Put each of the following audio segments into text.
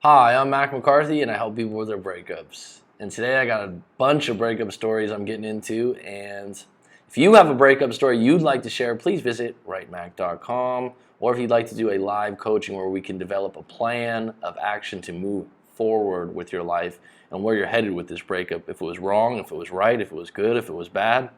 Hi, I'm Mac McCarthy and I help people with their breakups. And today I got a bunch of breakup stories I'm getting into, and if you have a breakup story you'd like to share, please visit writemac.com, or if you'd like to do a live coaching where we can develop a plan of action to move forward with your life and where you're headed with this breakup. If it was wrong, if it was right, if it was good, if it was bad,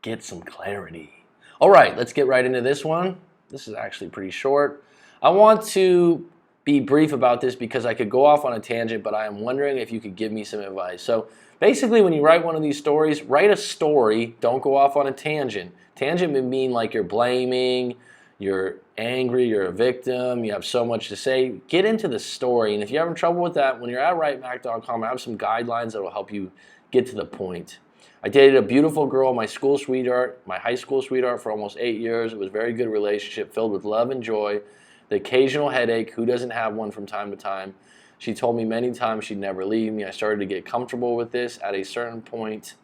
get some clarity. All right, let's get right into this one. This is actually pretty short. I want to be brief about this because I could go off on a tangent, but I am wondering if you could give me some advice. So basically, when you write one of these stories, write a story. Don't go off on a tangent. Tangent would mean like you're blaming, you're angry, you're a victim, you have so much to say. Get into the story, and if you're having trouble with that, when you're at writemac.com, I have some guidelines that will help you get to the point. I dated a beautiful girl, my school sweetheart, my high school sweetheart, for almost 8 years. It was a very good relationship filled with love and joy. The occasional headache, who doesn't have one from time to time? She told me many times she'd never leave me. I started to get comfortable with this at a certain point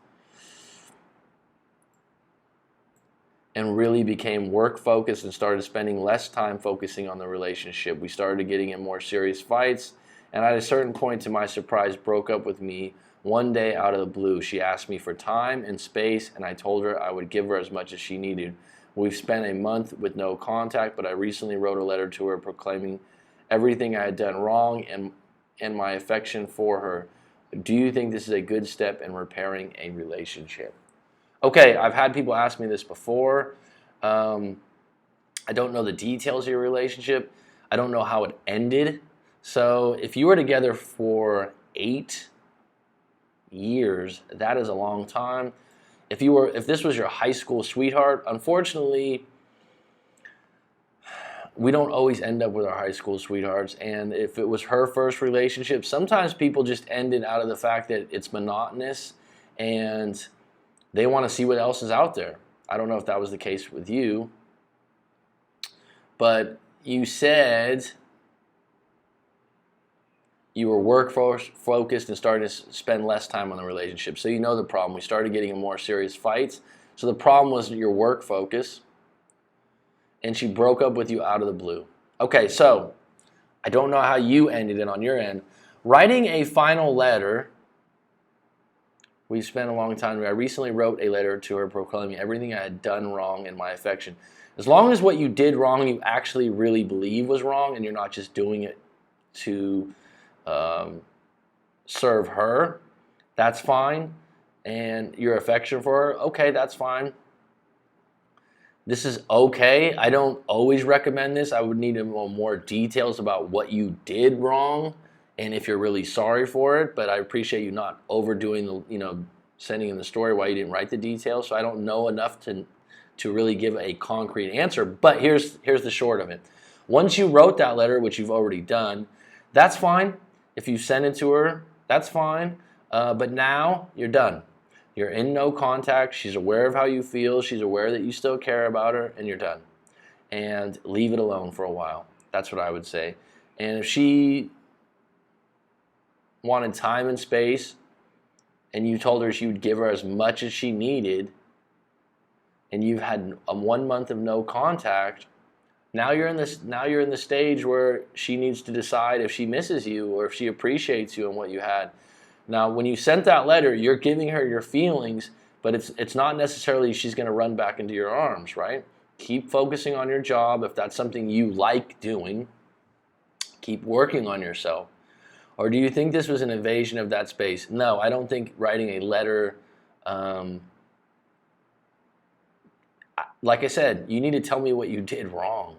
and really became work focused and started spending less time focusing on the relationship. We started getting in more serious fights, and at a certain point, to my surprise, broke up with me one day out of the blue. She asked me for time and space, and I told her I would give her as much as she needed. We've spent a month with no contact, but I recently wrote a letter to her proclaiming everything I had done wrong and my affection for her. Do you think this is a good step in repairing a relationship? Okay, I've had people ask me this before. I don't know the details of your relationship. I don't know how it ended. So if you were together for 8 years, that is a long time. If this was your high school sweetheart, unfortunately, we don't always end up with our high school sweethearts. And if it was her first relationship, sometimes people just end it out of the fact that it's monotonous and they want to see what else is out there. I don't know if that was the case with you, but you said you were work focused and starting to spend less time on the relationship. So you know the problem. We started getting in more serious fights. So the problem was your work focus, and she broke up with you out of the blue. Okay, so I don't know how you ended it on your end. Writing a final letter, we spent a long time. I recently wrote a letter to her proclaiming everything I had done wrong in my affection. As long as what you did wrong you actually really believe was wrong and you're not just doing it to serve her, that's fine. And your affection for her, okay, that's fine. This is okay. I don't always recommend this. I would need more details about what you did wrong and if you're really sorry for it, but I appreciate you not overdoing the, sending in the story why you didn't write the details. So I don't know enough to really give a concrete answer, but here's the short of it. Once you wrote that letter, which you've already done, that's fine. If you send it to her, that's fine. But now you're done. You're in no contact. She's aware of how you feel. She's aware that you still care about her, and you're done. And leave it alone for a while. That's what I would say. And if she wanted time and space, and you told her she would give her as much as she needed, and you've had a 1 month of no contact, now you're in the stage where she needs to decide if she misses you or if she appreciates you and what you had. Now, when you sent that letter, you're giving her your feelings, but it's not necessarily she's going to run back into your arms, right? Keep focusing on your job. If that's something you like doing, keep working on yourself. Or do you think this was an invasion of that space? No, I don't think writing a letter, like I said, you need to tell me what you did wrong.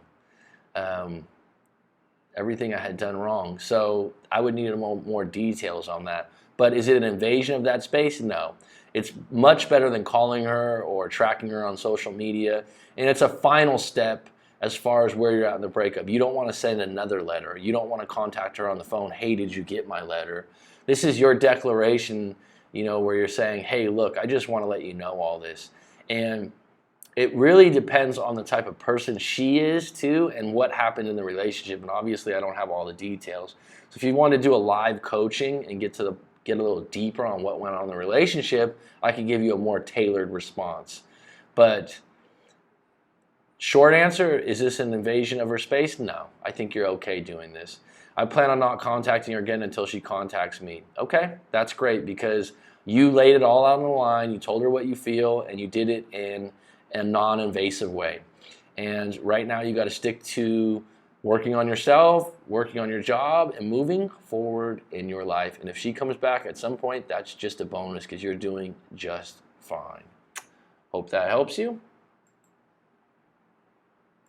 Everything I had done wrong. So I would need more details on that. But is it an invasion of that space? No. It's much better than calling her or tracking her on social media. And it's a final step as far as where you're at in the breakup. You don't want to send another letter. You don't want to contact her on the phone. Hey, did you get my letter? This is your declaration, where you're saying, hey, look, I just want to let you know all this. And it really depends on the type of person she is too and what happened in the relationship. And obviously I don't have all the details. So if you want to do a live coaching and get a little deeper on what went on in the relationship, I can give you a more tailored response. But Short answer, is this an invasion of her space? No, I think you're okay doing this. I plan on not contacting her again until she contacts me. Okay, that's great because you laid it all out on the line, you told her what you feel, and you did it in a non-invasive way. And right now you got to stick to working on yourself, working on your job, and moving forward in your life. And if she comes back at some point, that's just a bonus because you're doing just fine. Hope that helps you.